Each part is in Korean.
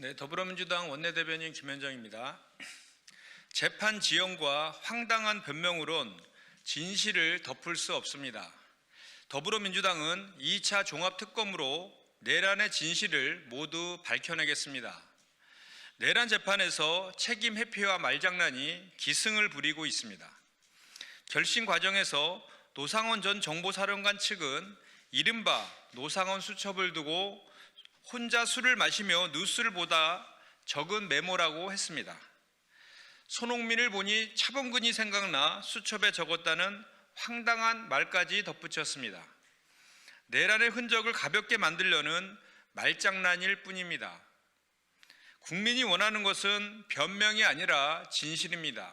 네, 더불어민주당 원내대변인 김현정입니다. 재판 지연과 황당한 변명으론 진실을 덮을 수 없습니다. 더불어민주당은 2차 종합특검으로 내란의 진실을 모두 밝혀내겠습니다. 내란 재판에서 책임 회피와 말장난이 기승을 부리고 있습니다. 결심 과정에서 노상원 전 정보사령관 측은 이른바 노상원 수첩을 두고 혼자 술을 마시며 뉴스를 보다 적은 메모라고 했습니다. 손흥민을 보니 차범근이 생각나 수첩에 적었다는 황당한 말까지 덧붙였습니다. 내란의 흔적을 가볍게 만들려는 말장난일 뿐입니다. 국민이 원하는 것은 변명이 아니라 진실입니다.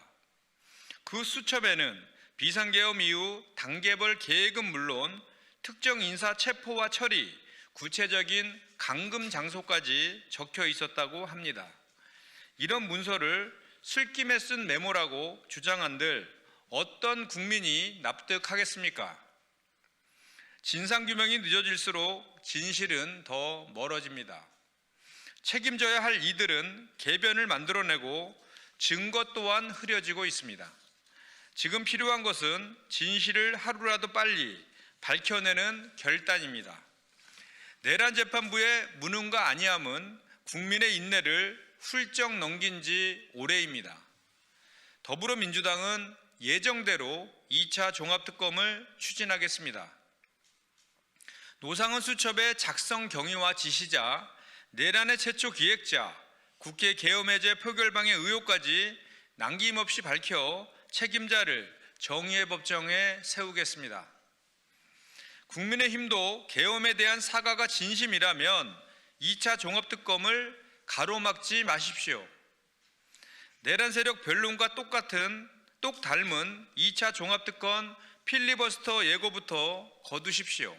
그 수첩에는 비상계엄 이후 단계별 계획은 물론 특정 인사 체포와 처리, 구체적인 감금 장소까지 적혀 있었다고 합니다. 이런 문서를 술김에 쓴 메모라고 주장한들 어떤 국민이 납득하겠습니까? 진상규명이 늦어질수록 진실은 더 멀어집니다. 책임져야 할 이들은 개변을 만들어내고 증거 또한 흐려지고 있습니다. 지금 필요한 것은 진실을 하루라도 빨리 밝혀내는 결단입니다. 내란 재판부의 무능과 안이함은 국민의 인내를 훌쩍 넘긴 지 오래입니다. 더불어민주당은 예정대로 2차 종합특검을 추진하겠습니다. 노상원 수첩의 작성 경위와 지시자, 내란의 최초 기획자, 국회 계엄해제 표결방해 의혹까지 남김없이 밝혀 책임자를 정의의 법정에 세우겠습니다. 국민의힘도 계엄에 대한 사과가 진심이라면 2차 종합특검을 가로막지 마십시오. 내란 세력 변론과 똑 닮은 2차 종합특검 필리버스터 예고부터 거두십시오.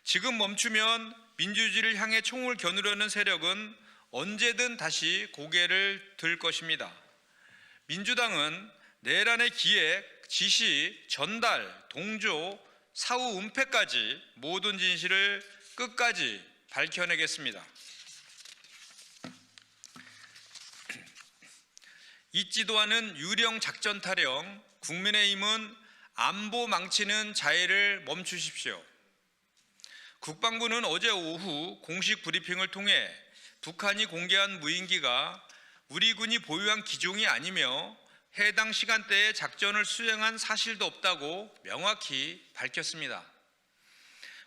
지금 멈추면 민주주의를 향해 총을 겨누려는 세력은 언제든 다시 고개를 들 것입니다. 민주당은 내란의 기획, 지시, 전달, 동조, 사후 은폐까지 모든 진실을 끝까지 밝혀내겠습니다. 잊지도 않은 유령 작전 타령, 국민의힘은 안보 망치는 자해를 멈추십시오. 국방부는 어제 오후 공식 브리핑을 통해 북한이 공개한 무인기가 우리 군이 보유한 기종이 아니며 해당 시간대에 작전을 수행한 사실도 없다고 명확히 밝혔습니다.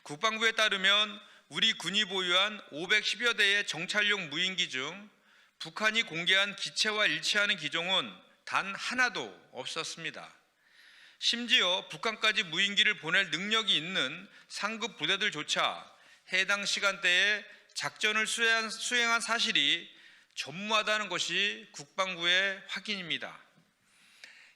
국방부에 따르면 우리 군이 보유한 510여 대의 정찰용 무인기 중 북한이 공개한 기체와 일치하는 기종은 단 하나도 없었습니다. 심지어 북한까지 무인기를 보낼 능력이 있는 상급 부대들조차 해당 시간대에 작전을 수행한 사실이 전무하다는 것이 국방부의 확인입니다.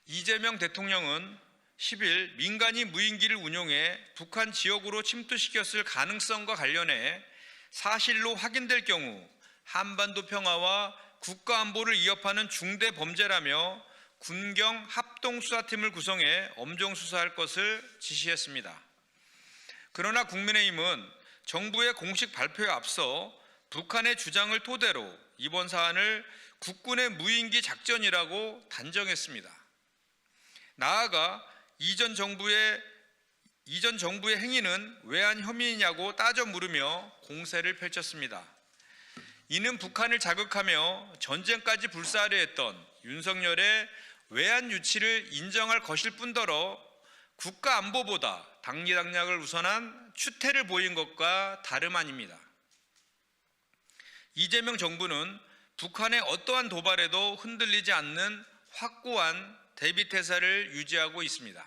이재명 대통령은 10일 민간이 무인기를 운용해 북한 지역으로 침투시켰을 가능성과 관련해 사실로 확인될 경우 한반도 평화와 국가안보를 위협하는 중대 범죄라며 군경 합동수사팀을 구성해 엄정 수사할 것을 지시했습니다. 그러나 국민의힘은 정부의 공식 발표에 앞서 북한의 주장을 토대로 이번 사안을 국군의 무인기 작전이라고 단정했습니다. 나아가 이전 정부의 행위는 외환 혐의이냐고 따져 물으며 공세를 펼쳤습니다. 이는 북한을 자극하며 전쟁까지 불사하려 했던 윤석열의 외환 유치를 인정할 것일 뿐더러 국가 안보보다 당리당략을 우선한 추태를 보인 것과 다름 아닙니다. 이재명 정부는 북한의 어떠한 도발에도 흔들리지 않는 확고한 대비태세를 유지하고 있습니다.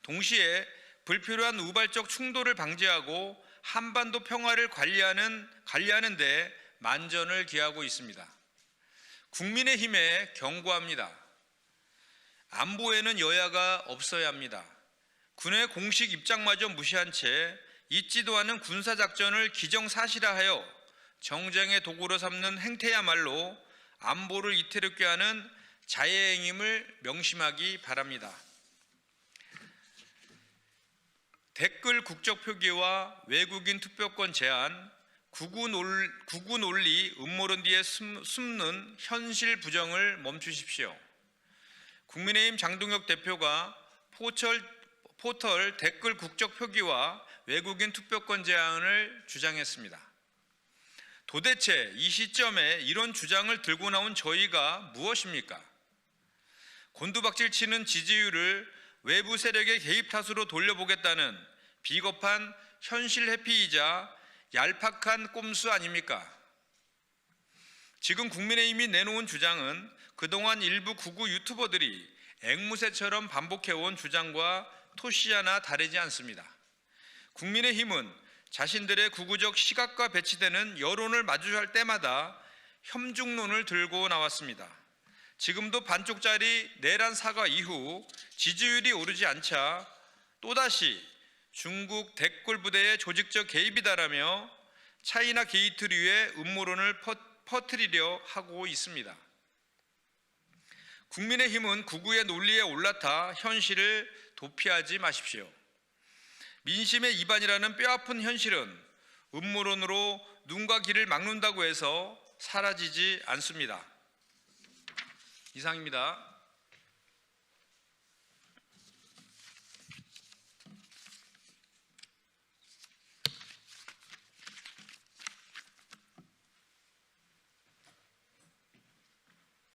동시에 불필요한 우발적 충돌을 방지하고 한반도 평화를 관리하는 데 만전을 기하고 있습니다. 국민의힘에 경고합니다. 안보에는 여야가 없어야 합니다. 군의 공식 입장마저 무시한 채 잊지도 않은 군사작전을 기정사실화하여 정쟁의 도구로 삼는 행태야말로 안보를 이태롭게 하는 자해행임을 명심하기 바랍니다. 댓글 국적 표기와 외국인 투표권 제한, 구구 논리 음모론 뒤에 숨는 현실 부정을 멈추십시오. 국민의힘 장동혁 대표가 포털 댓글 국적 표기와 외국인 투표권 제한을 주장했습니다. 도대체 이 시점에 이런 주장을 들고 나온 저희가 무엇입니까? 곤두박질 치는 지지율을 외부 세력의 개입 탓으로 돌려보겠다는 비겁한 현실 회피이자 얄팍한 꼼수 아닙니까? 지금 국민의힘이 내놓은 주장은 그동안 일부 구구 유튜버들이 앵무새처럼 반복해온 주장과 토시 하나 다르지 않습니다. 국민의힘은 자신들의 구구적 시각과 배치되는 여론을 마주할 때마다 혐중론을 들고 나왔습니다. 지금도 반쪽짜리 내란 사과 이후 지지율이 오르지 않자 또다시 중국 댓글 부대의 조직적 개입이다라며 차이나 게이트류의 음모론을 퍼뜨리려 하고 있습니다. 국민의힘은 구구의 논리에 올라타 현실을 도피하지 마십시오. 민심의 이반이라는 뼈아픈 현실은 음모론으로 눈과 귀를 막는다고 해서 사라지지 않습니다. 이상입니다.